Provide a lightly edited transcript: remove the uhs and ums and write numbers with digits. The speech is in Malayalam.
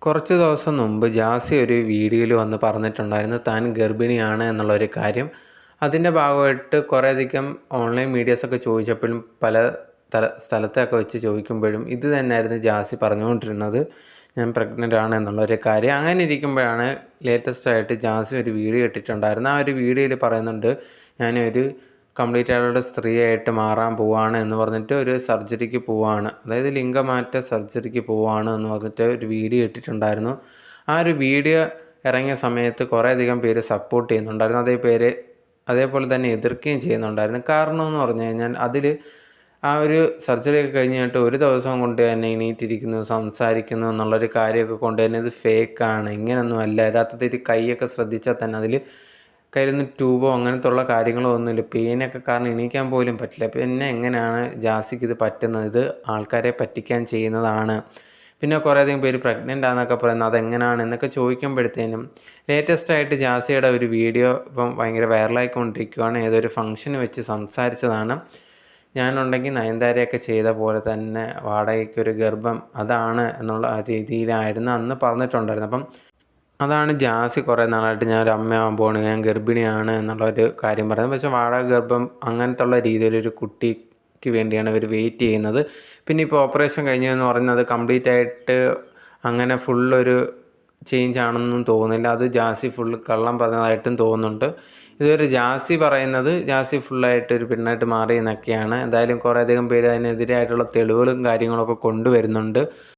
കുറച്ച് ദിവസം മുമ്പ് ജാസി ഒരു വീഡിയോയിൽ വന്ന് പറഞ്ഞിട്ടുണ്ടായിരുന്നു താൻ ഗർഭിണിയാണ് എന്നുള്ളൊരു കാര്യം. അതിൻ്റെ ഭാഗമായിട്ട് കുറേയധികം ഓൺലൈൻ മീഡിയാസൊക്കെ ചോദിച്ചപ്പോഴും പല സ്ഥലത്തൊക്കെ വെച്ച് ചോദിക്കുമ്പോഴും ഇത് തന്നെയായിരുന്നു ജാസി പറഞ്ഞുകൊണ്ടിരുന്നത്, ഞാൻ പ്രഗ്നൻ്റ് ആണ് എന്നുള്ളൊരു കാര്യം. അങ്ങനെ ഇരിക്കുമ്പോഴാണ് ലേറ്റസ്റ്റായിട്ട് ജാസി ഒരു വീഡിയോ ഇട്ടിട്ടുണ്ടായിരുന്നു. ആ ഒരു വീഡിയോയിൽ പറയുന്നുണ്ട്, ഞാനൊരു കംപ്ലീറ്റ് ആയിട്ടുള്ള സ്ത്രീയായിട്ട് മാറാൻ പോവുകയാണ് എന്ന് പറഞ്ഞിട്ട് ഒരു സർജറിക്ക് പോവുകയാണ്, അതായത് ലിംഗമാറ്റ സർജറിക്ക് പോവുകയാണ് എന്ന് പറഞ്ഞിട്ട് ഒരു വീഡിയോ ഇട്ടിട്ടുണ്ടായിരുന്നു. ആ ഒരു വീഡിയോ ഇറങ്ങിയ സമയത്ത് കുറേയധികം പേര് സപ്പോർട്ട് ചെയ്യുന്നുണ്ടായിരുന്നു, അതേപോലെ തന്നെ എതിർക്കുകയും ചെയ്യുന്നുണ്ടായിരുന്നു. കാരണം എന്ന് പറഞ്ഞു കഴിഞ്ഞാൽ അതിൽ ആ ഒരു സർജറി ഒക്കെ കഴിഞ്ഞിട്ട് ഒരു ദിവസം കൊണ്ട് തന്നെ എണീറ്റിരിക്കുന്നു, സംസാരിക്കുന്നു എന്നുള്ളൊരു കാര്യമൊക്കെ കൊണ്ട് തന്നെ ഇത് ഫേക്കാണ്, ഇങ്ങനെയൊന്നുമല്ല. യഥാർത്ഥത്തിൽ കൈയൊക്കെ ശ്രദ്ധിച്ചാൽ തന്നെ അതിൽ കയ്യിലൊന്നും ട്യൂബോ അങ്ങനത്തെ ഉള്ള കാര്യങ്ങളോ ഒന്നുമില്ല. പെയിനൊക്കെ കാരണം എണീക്കാൻ പോലും പറ്റില്ല. പിന്നെ എങ്ങനെയാണ് ജാസിക്ക് ഇത് പറ്റുന്നത്? ഇത് ആൾക്കാരെ പറ്റിക്കാൻ ചെയ്യുന്നതാണ്. പിന്നെ കുറേയധികം പേര് പ്രഗ്നൻ്റ് ആണെന്നൊക്കെ പറയുന്നത് അതെങ്ങനെയാണ് എന്നൊക്കെ ചോദിക്കുമ്പോഴത്തേനും ലേറ്റസ്റ്റായിട്ട് ജാസിയുടെ ഒരു വീഡിയോ ഇപ്പം ഭയങ്കര വൈറലായിക്കൊണ്ടിരിക്കുകയാണ്. ഏതൊരു ഫംഗ്ഷന് വെച്ച് സംസാരിച്ചതാണ്. ഞാനുണ്ടെങ്കിൽ നയൻതാരയൊക്കെ ചെയ്ത പോലെ തന്നെ വാടകയ്ക്കൊരു ഗർഭം അതാണ് എന്നുള്ള രീതിയിലായിരുന്നു അന്ന് പറഞ്ഞിട്ടുണ്ടായിരുന്നത്. അപ്പം അതാണ് ജാസി കുറേ നാളായിട്ട് ഞാനൊരു അമ്മയാവാൻ പോവാണ്, ഞാൻ ഗർഭിണിയാണ് എന്നുള്ളൊരു കാര്യം പറയുന്നത്. പക്ഷേ വാടക ഗർഭം അങ്ങനത്തെ ഉള്ള രീതിയിലൊരു കുട്ടിക്ക് വേണ്ടിയാണ് ഇവർ വെയിറ്റ് ചെയ്യുന്നത്. പിന്നെ ഇപ്പോൾ ഓപ്പറേഷൻ കഴിഞ്ഞു എന്ന് പറയുന്നത് കംപ്ലീറ്റ് ആയിട്ട് അങ്ങനെ ഫുള്ളൊരു ചേഞ്ച് ആണെന്നൊന്നും തോന്നുന്നില്ല. അത് ജാസി ഫുള്ള് കള്ളം പറഞ്ഞതായിട്ടും തോന്നുന്നുണ്ട്. ഇതുവരെ ജാസി പറയുന്നത് ജാസി ഫുള്ളായിട്ട് ഒരു പെണ്ണായിട്ട് മാറി എന്നൊക്കെയാണ്. എന്തായാലും കുറേയധികം പേര് അതിനെതിരായിട്ടുള്ള തെളിവുകളും കാര്യങ്ങളൊക്കെ കൊണ്ടുവരുന്നുണ്ട്.